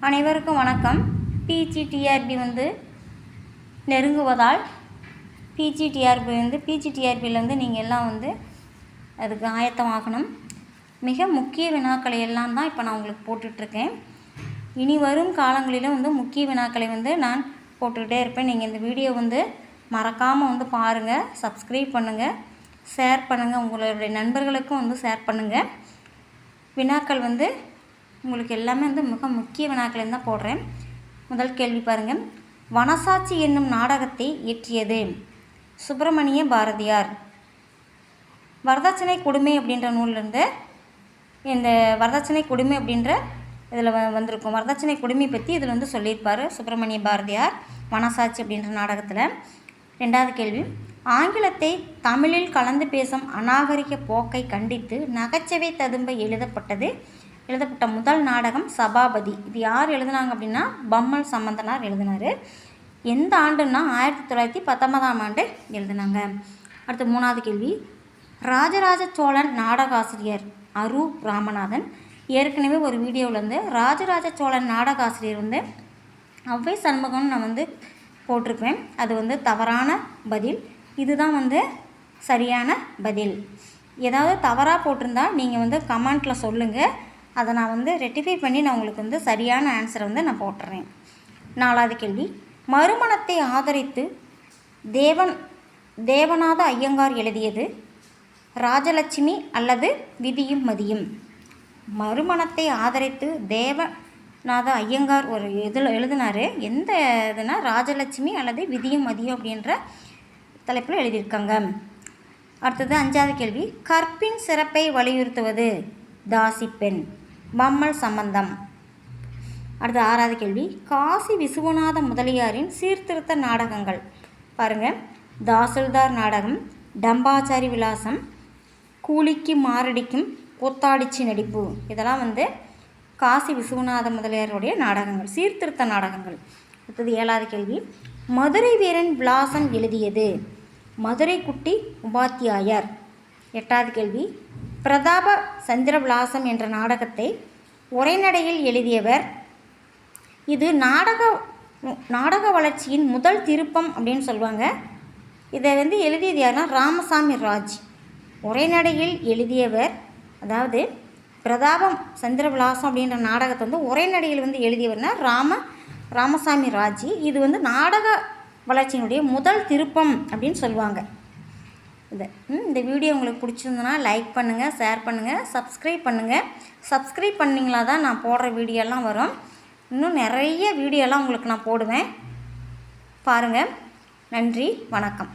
அனைவருக்கும் வணக்கம். பிஜிடிஆர்பி நெருங்குவதால் பிஜிடிஆர்பியில் நீங்கள் எல்லாம் அதுக்கு ஆயத்தமாகணும். மிக முக்கிய வினாக்களை எல்லாம் தான் இப்போ நான் உங்களுக்கு போட்டுட்ருக்கேன். இனி வரும் காலங்களிலும் முக்கிய வினாக்களை நான் போட்டுக்கிட்டே இருப்பேன். நீங்கள் இந்த வீடியோ மறக்காமல் பாருங்கள், சப்ஸ்கிரைப் பண்ணுங்கள், ஷேர் பண்ணுங்கள், உங்களுடைய நண்பர்களுக்கும் ஷேர் பண்ணுங்கள். வினாக்கள் உங்களுக்கு எல்லாமே மிக முக்கிய வினாக்களை தான் போடுறேன். முதல் கேள்வி பாருங்கள். வனசாட்சி என்னும் நாடகத்தை இயற்றியது சுப்பிரமணிய பாரதியார். வரதட்சணை கொடுமை அப்படின்ற நூலிலிருந்து இந்த வரதட்சணை கொடுமை அப்படின்ற இதில் வந்திருக்கும். வரதட்சணை கொடுமை பற்றி இதில் சொல்லியிருப்பார் சுப்பிரமணிய பாரதியார் வனசாட்சி அப்படின்ற நாடகத்தில். ரெண்டாவது கேள்வி. ஆங்கிலத்தை தமிழில் கலந்து பேசும் அநாகரிக போக்கை கண்டித்து நகைச்சுவை ததும்ப எழுதப்பட்ட முதல் நாடகம் சபாபதி. இது யார் எழுதினாங்க அப்படின்னா பம்மல் சம்பந்தனார் எழுதினார். எந்த ஆண்டுன்னா 1919ஆம் ஆண்டு எழுதினாங்க. அடுத்து மூணாவது கேள்வி. ராஜராஜ சோழன் நாடகாசிரியர் அரு ராமநாதன். ஏற்கனவே ஒரு வீடியோவில் ராஜராஜ சோழன் நாடகாசிரியர் ஔவை சண்முகம் நான் போட்டிருப்பேன். அது தவறான பதில். இதுதான் சரியான பதில். ஏதாவது தவறாக போட்டிருந்தா நீங்கள் கமெண்ட்டில் சொல்லுங்கள். அதை நான் ரெட்டிஃபை பண்ணி நான் உங்களுக்கு சரியான ஆன்சரை நான் போட்டுறேன். நாலாவது கேள்வி. மறுமணத்தை ஆதரித்து தேவநாத ஐயங்கார் எழுதியது ராஜலட்சுமி அல்லது விதியும் மதியும். மறுமணத்தை ஆதரித்து தேவநாத ஐயங்கார் ஒரு இதில் எழுதினார். எந்த இதுனா ராஜலட்சுமி அல்லது விதியும் மதியும் அப்படின்ற தலைப்பில் எழுதியிருக்காங்க. அடுத்தது அஞ்சாவது கேள்வி. கற்பின் சிறப்பை வலியுறுத்துவது தாசிப்பெண் பம்மல் சம்பந்தம். அடுத்த ஆறாவது கேள்வி. காசி விசுவநாத முதலியாரின் சீர்திருத்த நாடகங்கள் பாருங்கள். தாசில்தார் நாடகம், டம்பாச்சாரி விலாசம், கூலிக்கு மாரடிக்கும் கூத்தாடிச்சி நடிப்பு. இதெல்லாம் காசி விசுவநாத முதலியாருடைய நாடகங்கள், சீர்திருத்த நாடகங்கள். அடுத்தது ஏழாவது கேள்வி. மதுரை வீரன் விலாசம் எழுதியது மதுரை குட்டி உபாத்தியாயர். எட்டாவது கேள்வி. பிரதாப சந்திர விலாசம் என்ற நாடகத்தை உரைநடையில் எழுதியவர். இது நாடக வளர்ச்சியின் முதல் திருப்பம் அப்படின்னு சொல்லுவாங்க. இதை எழுதியது யாருன்னா ராமசாமி ராஜ். உரைநடையில் எழுதியவர், அதாவது பிரதாபம் சந்திர விலாசம் அப்படின்ற நாடகத்தை உரைநடையில் எழுதியவர்னா ராமசாமி ராஜ். இது நாடக வளர்ச்சியினுடைய முதல் திருப்பம் அப்படின்னு சொல்லுவாங்க. இந்த வீடியோ உங்களுக்கு பிடிச்சிருந்ததுன்னா லைக் பண்ணுங்கள், ஷேர் பண்ணுங்கள், சப்ஸ்கிரைப் பண்ணுங்கள். சப்ஸ்கிரைப் பண்ணிங்களா தான் நான் போடுற வீடியோலாம் வரும். இன்னும் நிறைய வீடியோலாம் உங்களுக்கு நான் போடுவேன். பாருங்கள். நன்றி, வணக்கம்.